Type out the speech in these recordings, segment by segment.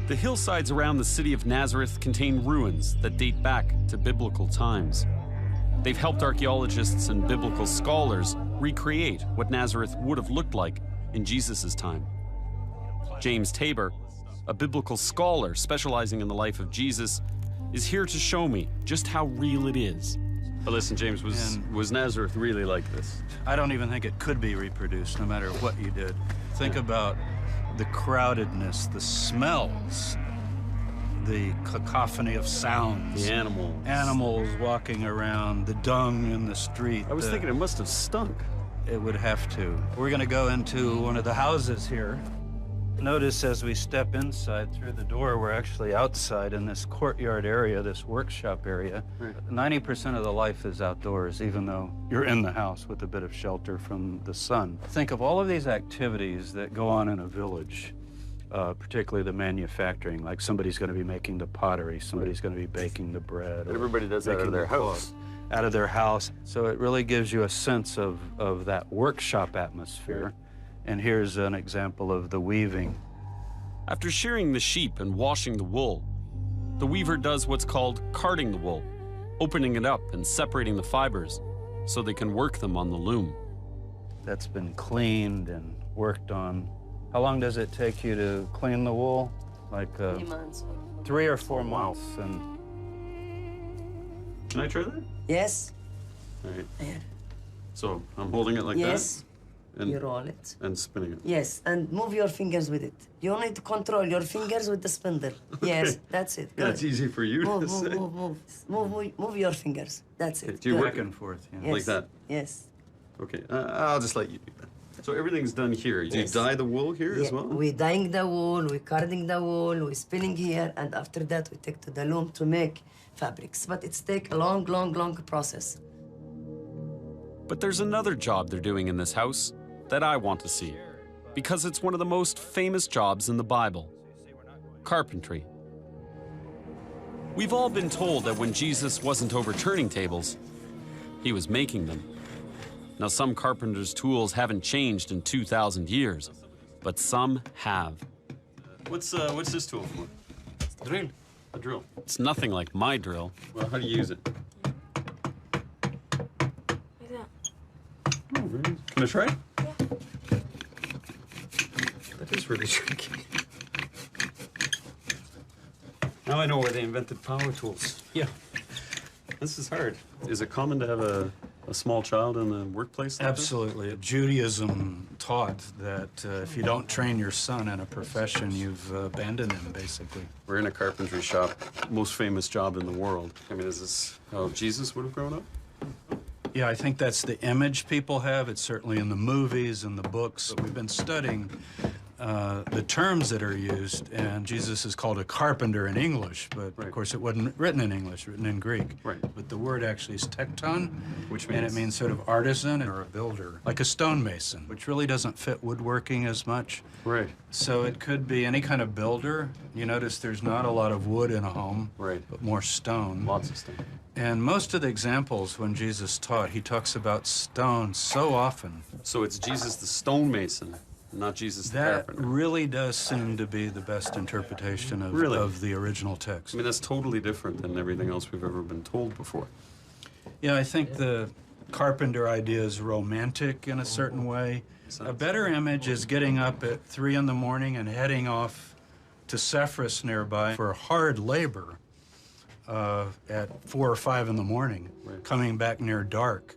The hillsides around the city of Nazareth contain ruins that date back to biblical times. They've helped archaeologists and biblical scholars recreate what Nazareth would have looked like in Jesus' time. James Tabor, a biblical scholar specializing in the life of Jesus, is here to show me just how real it is. But listen, James, was Nazareth really like this? I don't even think it could be reproduced, no matter what you did. Think about the crowdedness, the smells, the cacophony of sounds. The animals. Animals walking around, the dung in the street. I was thinking it must have stunk. It would have to. We're going to go into one of the houses here. Notice as we step inside through the door, we're actually outside in this courtyard area, this workshop area. Right. 90% of the life is outdoors, even though you're in the house with a bit of shelter from the sun. Think of all of these activities that go on in a village, particularly the manufacturing, like somebody's going to be making the pottery, somebody's going to be baking the bread. Everybody does that out of their house. Out of their house. So it really gives you a sense of that workshop atmosphere. And here's an example of the weaving. After shearing the sheep and washing the wool, the weaver does what's called carding the wool, opening it up and separating the fibers so they can work them on the loom. That's been cleaned and worked on. How long does it take you to clean the wool? Like 3 months. 3 or 4 months. And Can I try that? Yes. All right. Here. So I'm holding it like Yes. that? And, You roll it. and spinning it. Yes, and move your fingers with it. You need to control your fingers with the spindle. Yes, that's it. Good. That's easy for you Move, to move, say. move your fingers. That's it. Do you Good. work back and forth, yeah. Yes. like that? Yes. Okay, I'll just let you do that. So everything's done here. Do you Yes. dye the wool here as Yeah, well? we dyeing the wool, we carding the wool, we spinning here, and after that we take to the loom to make fabrics. But it's take a long, long, long process. But there's another job they're doing in this house that I want to see, because it's one of the most famous jobs in the Bible: carpentry. We've all been told that when Jesus wasn't overturning tables, he was making them. Now, some carpenters' tools haven't changed in 2,000 years, but some have. What's this tool for? Drill. A drill. It's nothing like my drill. Well, how do you use it? Like that. Oh, really? Can I try? Yeah. That is really tricky. Now I know why they invented power tools. yeah. This is hard. Is it common to have a small child in the workplace like this? Absolutely. Judaism taught that if you don't train your son in a profession, you've abandoned him, basically. We're in a carpentry shop, most famous job in the world. I mean, is this how Jesus would have grown up? Yeah, I think that's the image people have. It's certainly in the movies and the books. We've been studying the terms that are used, and Jesus is called a carpenter in English, but Right. of course it wasn't written in English, written in Greek. Right. But the word actually is tekton, Which and it means? means sort of artisan or a builder, like a stonemason, which really doesn't fit woodworking as much. Right. So it could be any kind of builder. You notice there's not a lot of wood in a home, Right. but more stone. Lots of stuff. And most of the examples when Jesus taught, he talks about stone so often. So it's Jesus the stonemason, not Jesus the That carpenter. really does seem to be the best interpretation of, Really? of the original text. I mean, that's totally different than everything else we've ever been told before. Yeah, I think the carpenter idea is romantic in a certain way. A better image is getting up at 3 in the morning and heading off to Cephas nearby for hard labor at 4 or 5 in the morning, Right. coming back near dark.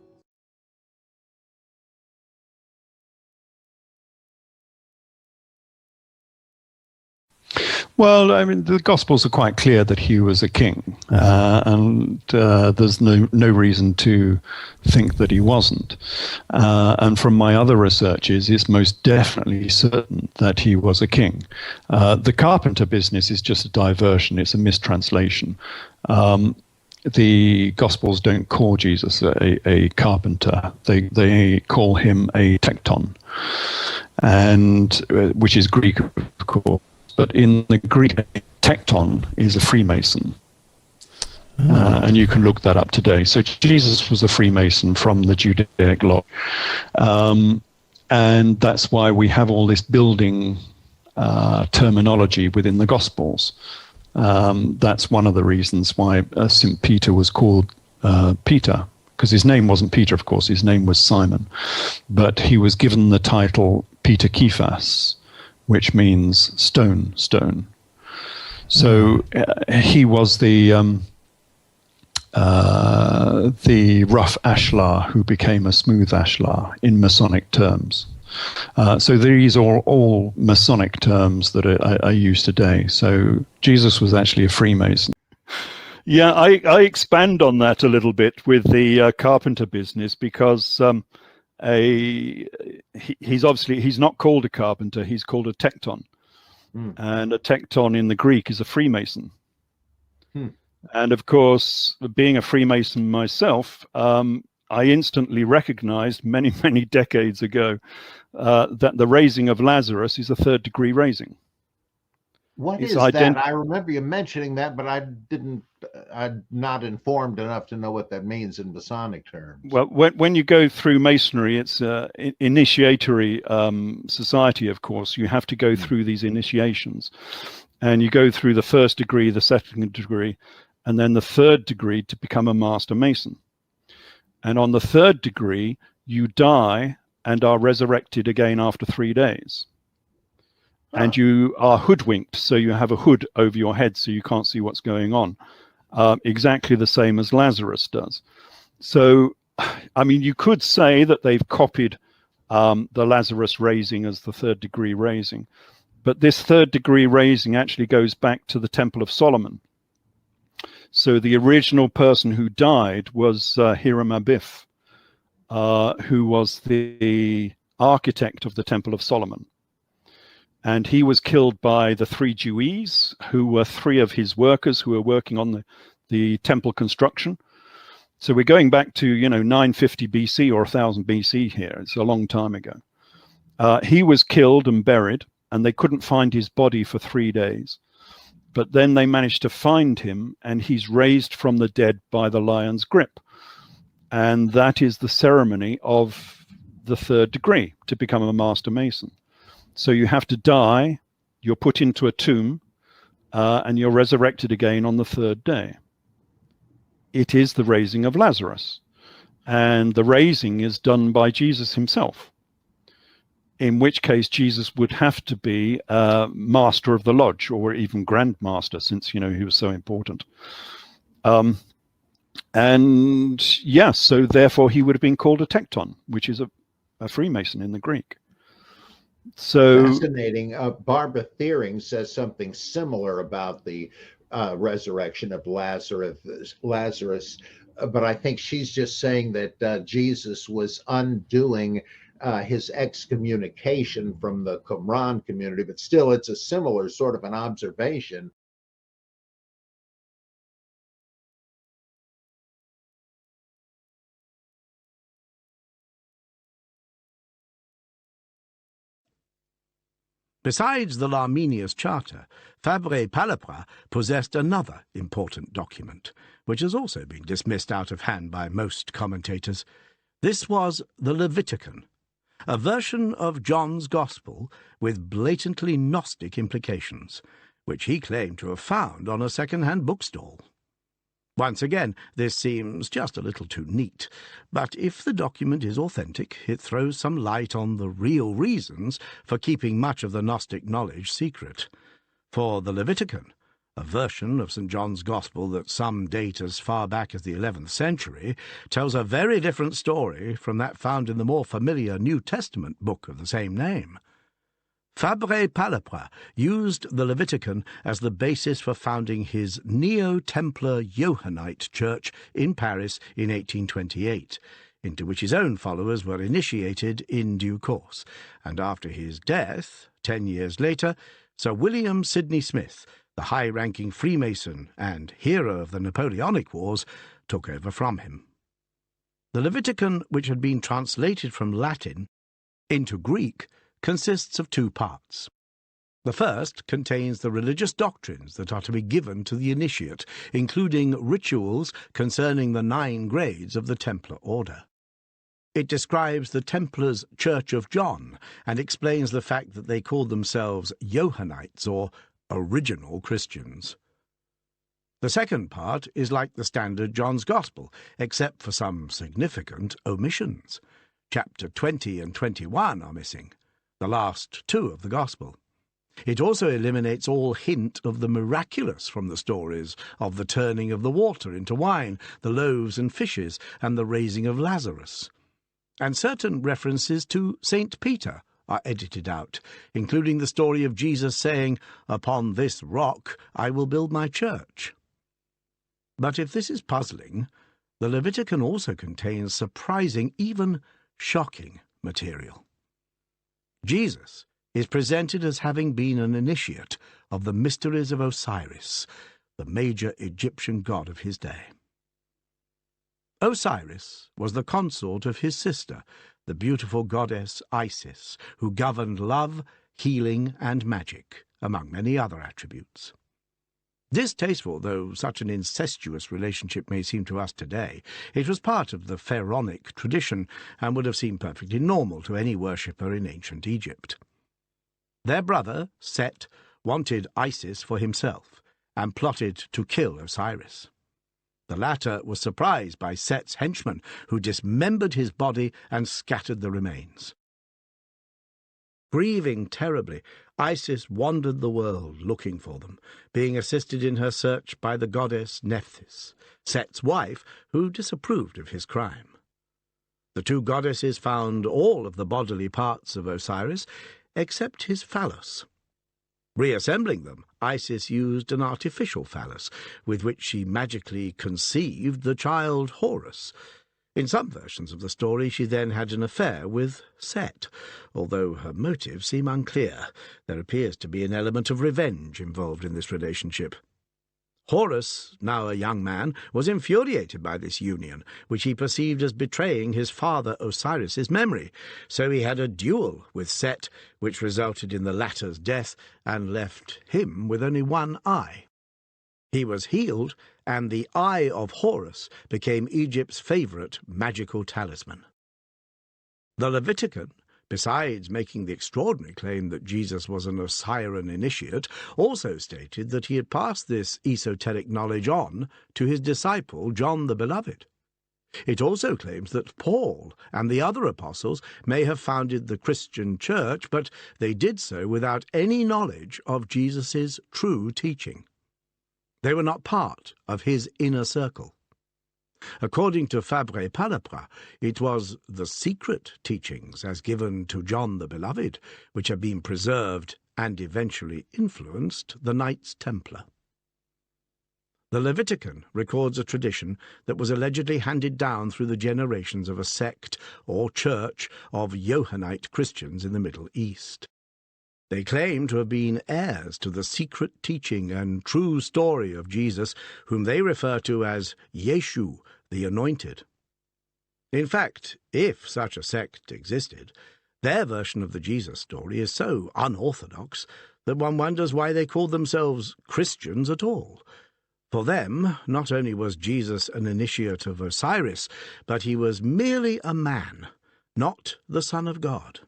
Well, I mean, the Gospels are quite clear that he was a king, and there's no reason to think that he wasn't. And from my other researches, it's most definitely certain that he was a king. The carpenter business is just a diversion. It's a mistranslation. The Gospels don't call Jesus a carpenter. They call him a tekton, and which is Greek, of course. But in the Greek, tekton is a Freemason. And you can look that up today. So Jesus was a Freemason from the Judaic law. And that's why we have all this building terminology within the Gospels. That's one of the reasons why St. Peter was called Peter, because his name wasn't Peter, of course, his name was Simon. But he was given the title Peter Kephas, which means stone, stone. So he was the rough ashlar who became a smooth ashlar in Masonic terms. So these are all Masonic terms that are used today. So Jesus was actually a Freemason. Yeah, I expand on that a little bit with the carpenter business, because he's not called a carpenter, he's called a tecton. And a tecton in the Greek is a Freemason. And of course, being a Freemason myself, I instantly recognized many, many decades ago that the raising of Lazarus is a third degree raising. What is that? I remember you mentioning that, but I'm not informed enough to know what that means in Masonic terms. Well, when you go through Masonry, it's an initiatory society, of course. You have to go through these initiations. And you go through the first degree, the second degree, and then the third degree to become a Master Mason. And on the third degree, you die and are resurrected again after 3 days. And you are hoodwinked, so you have a hood over your head so you can't see what's going on. Exactly the same as Lazarus does. So, I mean, you could say that they've copied the Lazarus raising as the third degree raising. But this third degree raising actually goes back to the Temple of Solomon. So the original person who died was Hiram Abiff, who was the architect of the Temple of Solomon. And he was killed by the 3 Jewes, who were 3 of his workers who were working on the temple construction. So we're going back to, 950 BC or 1000 BC here. It's a long time ago. He was killed and buried, and they couldn't find his body for 3 days. But then they managed to find him, and he's raised from the dead by the lion's grip. And that is the ceremony of the third degree to become a Master Mason. So you have to die, you're put into a tomb, and you're resurrected again on the third day. It is the raising of Lazarus. And the raising is done by Jesus himself, in which case Jesus would have to be master of the lodge, or even grand master, since, he was so important. And yeah, so therefore he would have been called a tecton, which is a Freemason in the Greek. So fascinating. Barbara Thiering says something similar about the resurrection of Lazarus, but I think she's just saying that Jesus was undoing his excommunication from the Qumran community, but still it's a similar sort of an observation. Besides the Larminius Charter, Fabre Palapra possessed another important document, which has also been dismissed out of hand by most commentators. This was the Levitecan, a version of John's Gospel with blatantly Gnostic implications, which he claimed to have found on a second-hand bookstall. Once again, this seems just a little too neat, but if the document is authentic, it throws some light on the real reasons for keeping much of the Gnostic knowledge secret. For the Levitecan, a version of St. John's Gospel that some date as far back as the 11th century, tells a very different story from that found in the more familiar New Testament book of the same name. Fabre Palapra used the Levitecan as the basis for founding his Neo-Templar Johannite church in Paris in 1828, into which his own followers were initiated in due course, and after his death, 10 years later, Sir William Sidney Smith, the high-ranking Freemason and hero of the Napoleonic Wars, took over from him. The Levitecan, which had been translated from Latin into Greek, consists of 2 parts. The first contains the religious doctrines that are to be given to the initiate, including rituals concerning the 9 grades of the Templar order. It describes the Templars' Church of John and explains the fact that they called themselves Johannites, or original Christians. The second part is like the standard John's Gospel, except for some significant omissions. Chapter 20 and 21 are missing, the last two of the Gospel. It also eliminates all hint of the miraculous from the stories of the turning of the water into wine, the loaves and fishes, and the raising of Lazarus. And certain references to St. Peter are edited out, including the story of Jesus saying, "Upon this rock I will build my church." But if this is puzzling, the Levitican also contains surprising, even shocking material. Jesus is presented as having been an initiate of the mysteries of Osiris, the major Egyptian god of his day. Osiris was the consort of his sister, the beautiful goddess Isis, who governed love, healing, and magic, among many other attributes. Distasteful though such an incestuous relationship may seem to us today, it was part of the pharaonic tradition and would have seemed perfectly normal to any worshipper in ancient Egypt. Their brother, Set, wanted Isis for himself and plotted to kill Osiris. The latter was surprised by Set's henchmen, who dismembered his body and scattered the remains. Grieving terribly, Isis wandered the world looking for them, being assisted in her search by the goddess Nephthys, Set's wife, who disapproved of his crime. The two goddesses found all of the bodily parts of Osiris, except his phallus. Reassembling them, Isis used an artificial phallus, with which she magically conceived the child Horus. In some versions of the story, she then had an affair with Set, although her motives seem unclear. There appears to be an element of revenge involved in this relationship. Horus, now a young man, was infuriated by this union, which he perceived as betraying his father Osiris's memory, so he had a duel with Set, which resulted in the latter's death and left him with only one eye. He was healed, and the Eye of Horus became Egypt's favourite magical talisman. The Levitican, besides making the extraordinary claim that Jesus was an Osirian initiate, also stated that he had passed this esoteric knowledge on to his disciple John the Beloved. It also claims that Paul and the other apostles may have founded the Christian church, but they did so without any knowledge of Jesus' true teaching. They were not part of his inner circle. According to Fabre Palapra, it was the secret teachings as given to John the Beloved which have been preserved and eventually influenced the Knights Templar. The Levitican records a tradition that was allegedly handed down through the generations of a sect or church of Johannite Christians in the Middle East. They claim to have been heirs to the secret teaching and true story of Jesus, whom they refer to as Yeshu, the Anointed. In fact, if such a sect existed, their version of the Jesus story is so unorthodox that one wonders why they called themselves Christians at all. For them, not only was Jesus an initiate of Osiris, but he was merely a man, not the Son of God.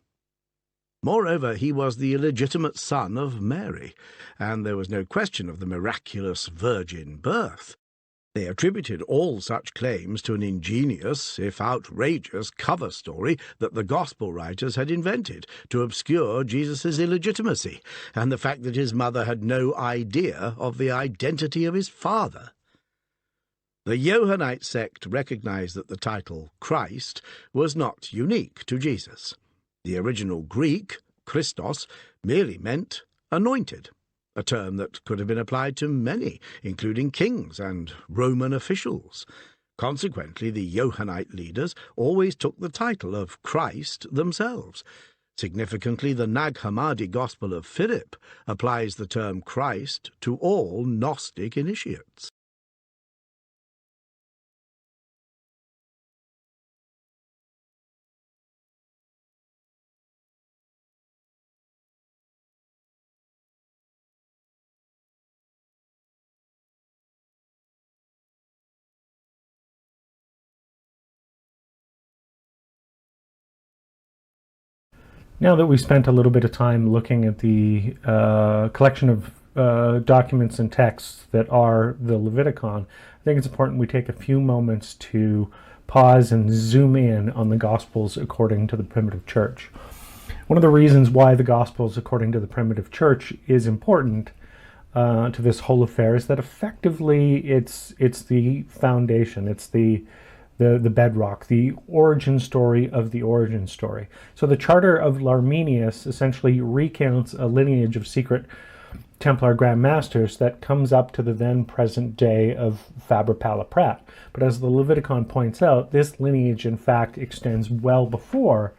Moreover, he was the illegitimate son of Mary, and there was no question of the miraculous virgin birth. They attributed all such claims to an ingenious, if outrageous, cover story that the Gospel writers had invented to obscure Jesus' illegitimacy, and the fact that his mother had no idea of the identity of his father. The Johannite sect recognized that the title Christ was not unique to Jesus. The original Greek, Christos, merely meant anointed, a term that could have been applied to many, including kings and Roman officials. Consequently, the Johannite leaders always took the title of Christ themselves. Significantly, the Nag Hammadi Gospel of Philip applies the term Christ to all Gnostic initiates. Now that we've spent a little bit of time looking at the collection of documents and texts that are the Levitecon, I think it's important we take a few moments to pause and zoom in on the Gospels according to the primitive church. One of the reasons why the Gospels according to the primitive church is important to this whole affair is that effectively it's the foundation, it's the bedrock, the origin story of the origin story. So the Charter of L'arminius essentially recounts a lineage of secret Templar Grand Masters that comes up to the then present day of Faber Palaprat. But as the Levitecon points out, this lineage in fact extends well before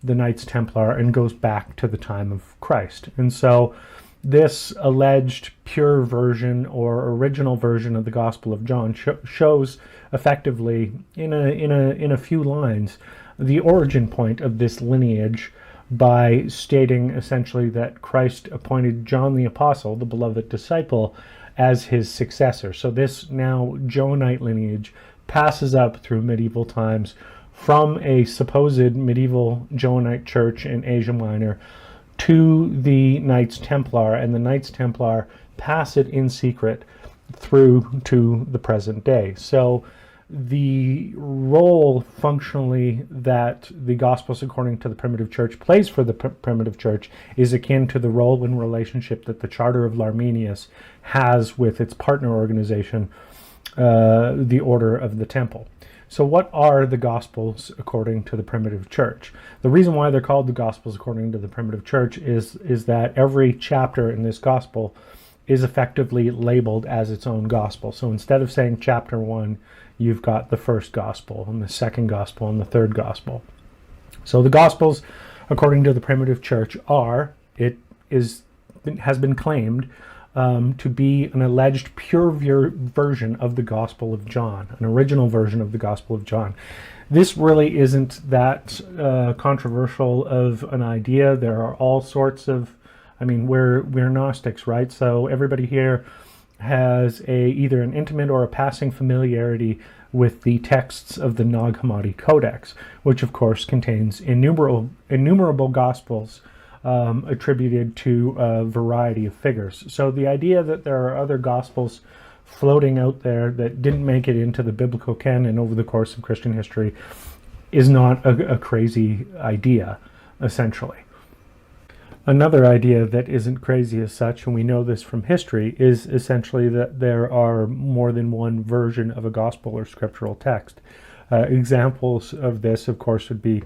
the Knights Templar and goes back to the time of Christ. And so this alleged pure version or original version of the Gospel of John shows effectively in a few lines the origin point of this lineage by stating essentially that Christ appointed John the Apostle, the beloved disciple, as his successor. So this now Johannite lineage passes up through medieval times from a supposed medieval Johannite church in Asia Minor to the Knights Templar, and the Knights Templar pass it in secret through to the present day. So the role functionally that the Gospels according to the primitive church plays for the primitive church is akin to the role and relationship that the Charter of L'arminius has with its partner organization, the Order of the Temple. So what are the Gospels according to the primitive church? The reason why they're called the Gospels according to the primitive church is that every chapter in this Gospel is effectively labeled as its own Gospel. So instead of saying chapter 1, you've got the first Gospel and the second Gospel and the third Gospel. So the Gospels according to the primitive church has been claimed to be an alleged pure version of the Gospel of John, an original version of the Gospel of John. This really isn't that controversial of an idea. There are all sorts of, we're Gnostics, right? So everybody here has either an intimate or a passing familiarity with the texts of the Nag Hammadi Codex, which of course contains innumerable Gospels attributed to a variety of figures. So the idea that there are other Gospels floating out there that didn't make it into the biblical canon over the course of Christian history is not a crazy idea, essentially. Another idea that isn't crazy as such, and we know this from history, is essentially that there are more than one version of a gospel or scriptural text. Examples of this, of course, would be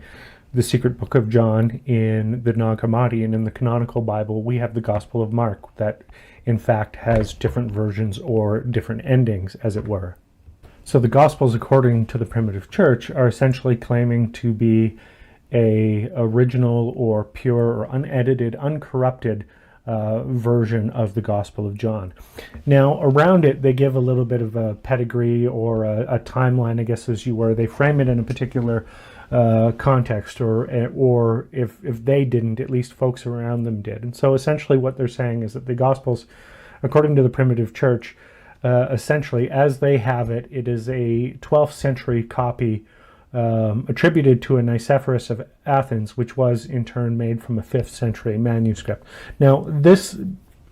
the secret book of John in the Nag Hammadi, and in the canonical Bible we have the Gospel of Mark that in fact has different versions or different endings, as it were. So the Gospels according to the primitive church are essentially claiming to be a original or pure or unedited, uncorrupted version of the Gospel of John. Now around it they give a little bit of a pedigree or a timeline, I guess as you were. They frame it in a particular context, or if they didn't, at least folks around them did. And so essentially what they're saying is that the Gospels according to the primitive church, essentially as they have it, it is a 12th century copy attributed to a Nicephorus of Athens, which was in turn made from a 5th century manuscript. Now this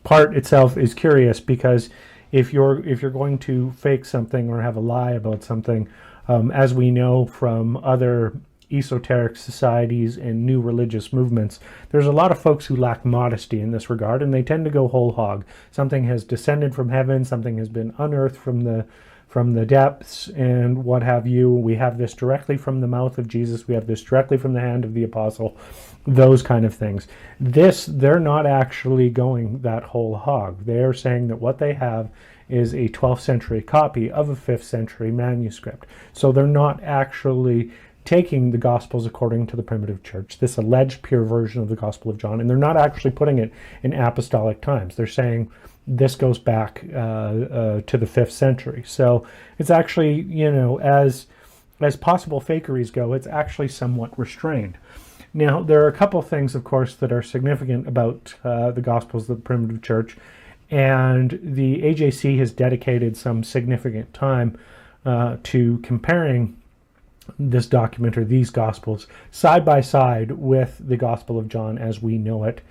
part itself is curious because if you're going to fake something or have a lie about something, as we know from other esoteric societies and new religious movements, there's a lot of folks who lack modesty in this regard, and they tend to go whole hog. Something has descended from heaven, something has been unearthed from the depths, and what have you. We have this directly from the mouth of Jesus. We have this directly from the hand of the apostle. Those kind of things. They're not actually going that whole hog. They're saying that what they have is a 12th century copy of a 5th century manuscript. So they're not actually taking the Gospels according to the primitive church, this alleged pure version of the Gospel of John, and they're not actually putting it in apostolic times. They're saying this goes back to the 5th century. So it's actually, as possible fakeries go, it's actually somewhat restrained. Now, there are a couple things, of course, that are significant about the Gospels of the primitive church, and the AJC has dedicated some significant time to comparing this document or these Gospels side by side with the Gospel of John as we know it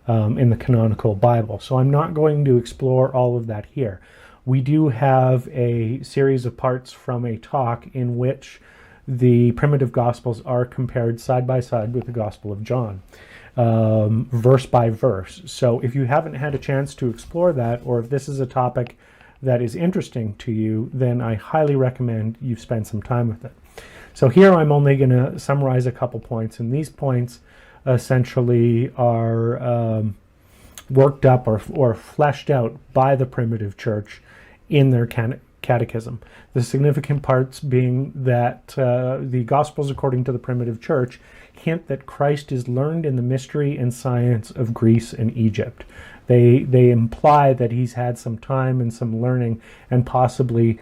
in the canonical Bible. So I'm not going to explore all of that here. We do have a series of parts from a talk in which the primitive Gospels are compared side by side with the Gospel of John, verse by verse. So if you haven't had a chance to explore that, or if this is a topic that is interesting to you, then I highly recommend you spend some time with it. So here I'm only going to summarize a couple points, and these points essentially are worked up or fleshed out by the primitive church in their catechism. The significant parts being that the Gospels according to the primitive church hint that Christ is learned in the mystery and science of Greece and Egypt. They imply that he's had some time and some learning and possibly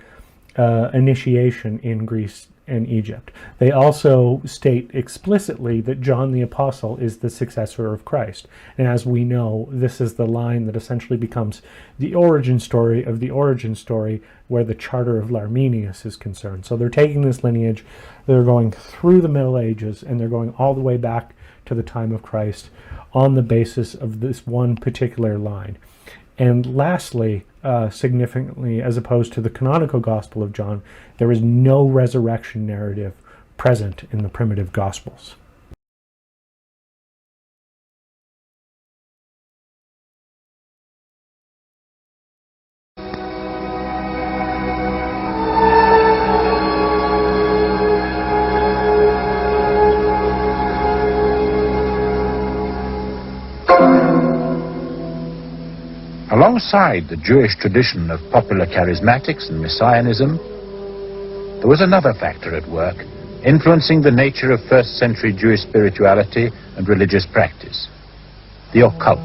initiation in Greece and Egypt. They also state explicitly that John the Apostle is the successor of Christ. And as we know, this is the line that essentially becomes the origin story of the origin story where the Charter of Arminius is concerned. So they're taking this lineage, they're going through the Middle Ages, and they're going all the way back to the time of Christ on the basis of this one particular line. And lastly, significantly, as opposed to the canonical Gospel of John, there is no resurrection narrative present in the primitive Gospels. Alongside the Jewish tradition of popular charismatics and messianism, there was another factor at work influencing the nature of first-century Jewish spirituality and religious practice: the occult.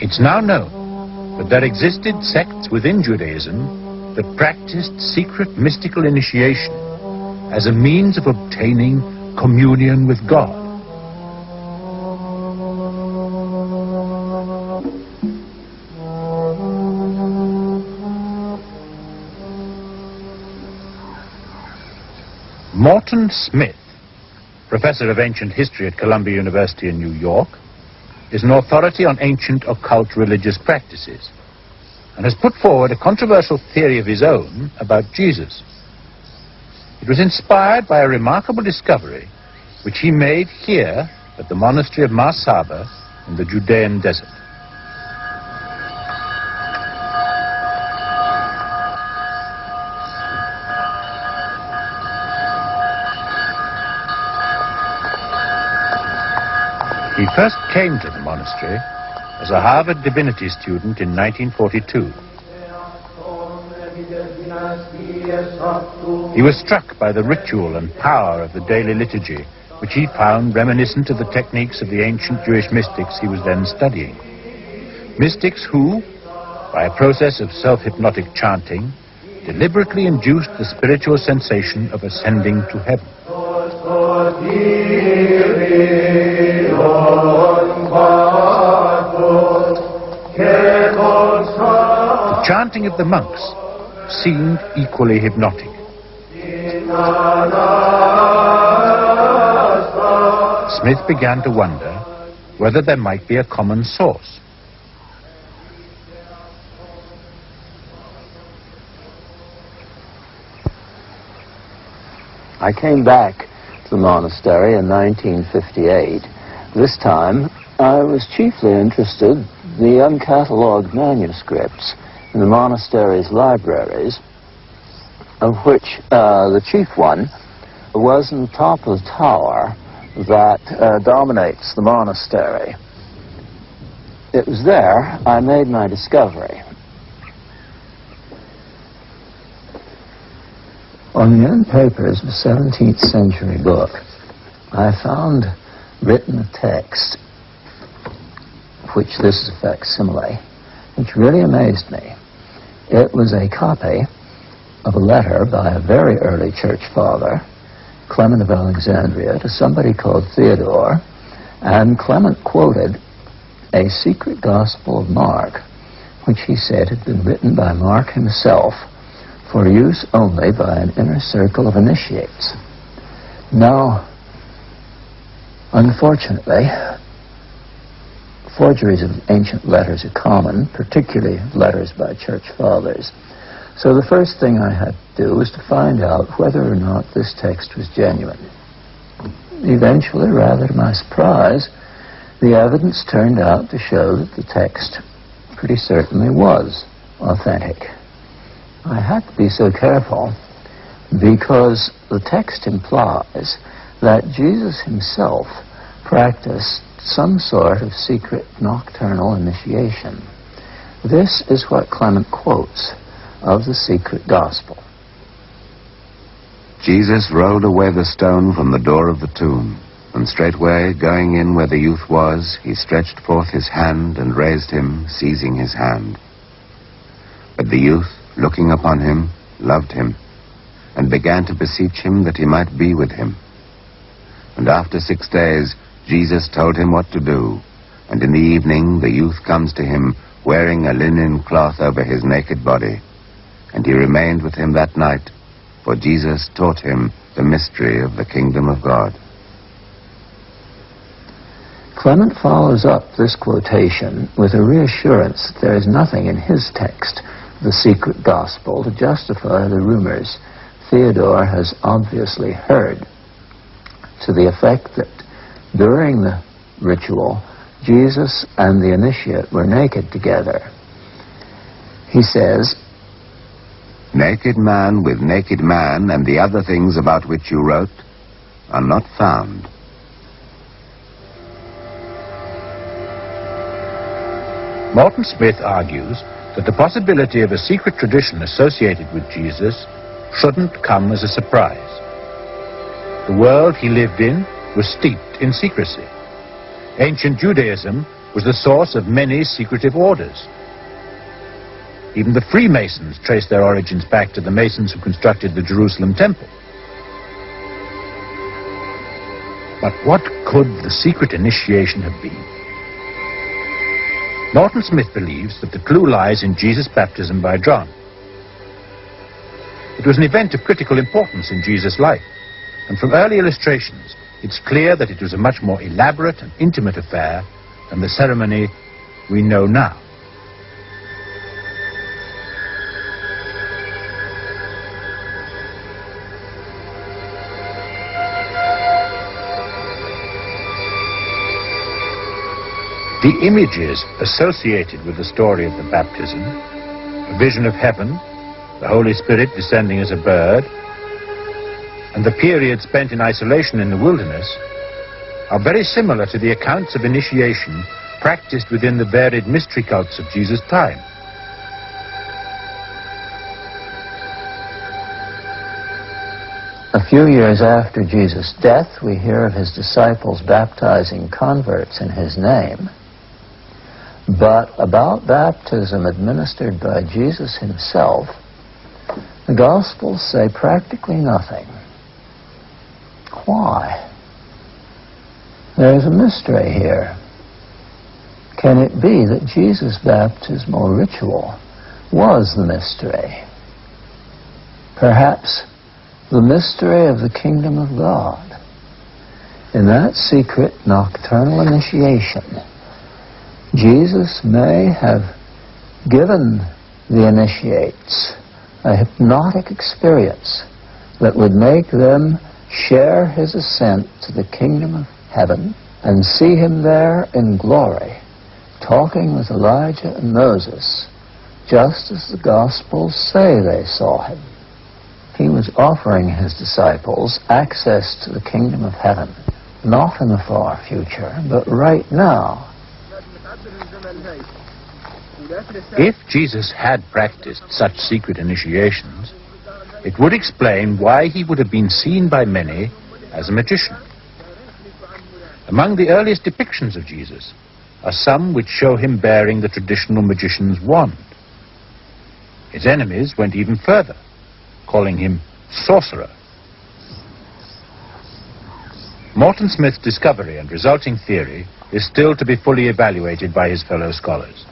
It's now known that there existed sects within Judaism that practiced secret mystical initiation as a means of obtaining communion with God. Morton Smith, professor of ancient history at Columbia University in New York, is an authority on ancient occult religious practices and has put forward a controversial theory of his own about Jesus. It was inspired by a remarkable discovery which he made here at the monastery of Mar Saba in the Judean desert. He first came to the monastery as a Harvard divinity student in 1942. He was struck by the ritual and power of the daily liturgy, which he found reminiscent of the techniques of the ancient Jewish mystics he was then studying. Mystics who, by a process of self-hypnotic chanting, deliberately induced the spiritual sensation of ascending to heaven. The chanting of the monks seemed equally hypnotic. Smith began to wonder whether there might be a common source. I came back to the monastery in 1958. This time, I was chiefly interested in the uncatalogued manuscripts in the monastery's libraries, of which the chief one was in the top of the tower that dominates the monastery. It was there I made my discovery. On the end papers of a 17th century book, I found written a text, which this is a facsimile, which really amazed me. It was a copy of a letter by a very early church father, Clement of Alexandria, to somebody called Theodore, and Clement quoted a secret Gospel of Mark, which he said had been written by Mark himself for use only by an inner circle of initiates. Now, unfortunately, forgeries of ancient letters are common, particularly letters by church fathers. So the first thing I had to do was to find out whether or not this text was genuine. Eventually, rather to my surprise, the evidence turned out to show that the text pretty certainly was authentic. I had to be so careful because the text implies that Jesus himself practiced some sort of secret nocturnal initiation. This is what Clement quotes of the secret gospel. Jesus rolled away the stone from the door of the tomb, and straightway, going in where the youth was, he stretched forth his hand and raised him, seizing his hand. But the youth, looking upon him, loved him, and began to beseech him that he might be with him. And after 6 days, Jesus told him what to do, and in the evening the youth comes to him, wearing a linen cloth over his naked body. And he remained with him that night, for Jesus taught him the mystery of the kingdom of God. Clement follows up this quotation with a reassurance that there is nothing in his text, the secret gospel, to justify the rumors Theodore has obviously heard, to the effect that during the ritual, Jesus and the initiate were naked together. He says, "Naked man with naked man, and the other things about which you wrote, are not found." Morton Smith argues that the possibility of a secret tradition associated with Jesus shouldn't come as a surprise. The world he lived in was steeped in secrecy. Ancient Judaism was the source of many secretive orders. Even the Freemasons trace their origins back to the Masons who constructed the Jerusalem temple. But what could the secret initiation have been? Morton Smith believes that the clue lies in Jesus' baptism by John. It was an event of critical importance in Jesus' life, and from early illustrations, it's clear that it was a much more elaborate and intimate affair than the ceremony we know now. The images associated with the story of the baptism, a vision of heaven, the Holy Spirit descending as a bird, and the period spent in isolation in the wilderness, are very similar to the accounts of initiation practiced within the varied mystery cults of Jesus' time. a few years after Jesus' death, we hear of his disciples baptizing converts in his name. But about baptism administered by Jesus himself, the Gospels say practically nothing. Why? There's a mystery here. Can it be that Jesus' baptismal ritual was the mystery? Perhaps the mystery of the kingdom of God. In that secret nocturnal initiation, Jesus may have given the initiates a hypnotic experience that would make them share his ascent to the kingdom of heaven and see him there in glory, talking with Elijah and Moses, just as the Gospels say they saw him. He was offering his disciples access to the kingdom of heaven, not in the far future, but right now. If Jesus had practiced such secret initiations, it would explain why he would have been seen by many as a magician. Among the earliest depictions of Jesus are some which show him bearing the traditional magician's wand. His enemies went even further, calling him sorcerer. Morton Smith's discovery and resulting theory is still to be fully evaluated by his fellow scholars.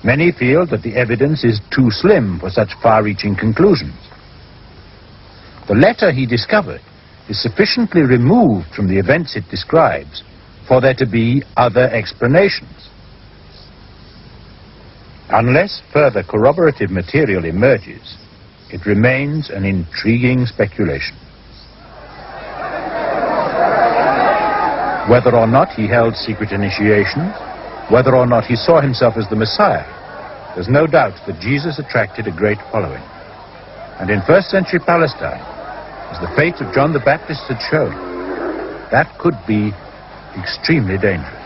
Many feel that the evidence is too slim for such far-reaching conclusions. The letter he discovered is sufficiently removed from the events it describes for there to be other explanations. Unless further corroborative material emerges, it remains an intriguing speculation. Whether or not he held secret initiations, whether or not he saw himself as the Messiah, there's no doubt that Jesus attracted a great following. And in first century Palestine, as the fate of John the Baptist had shown, that could be extremely dangerous.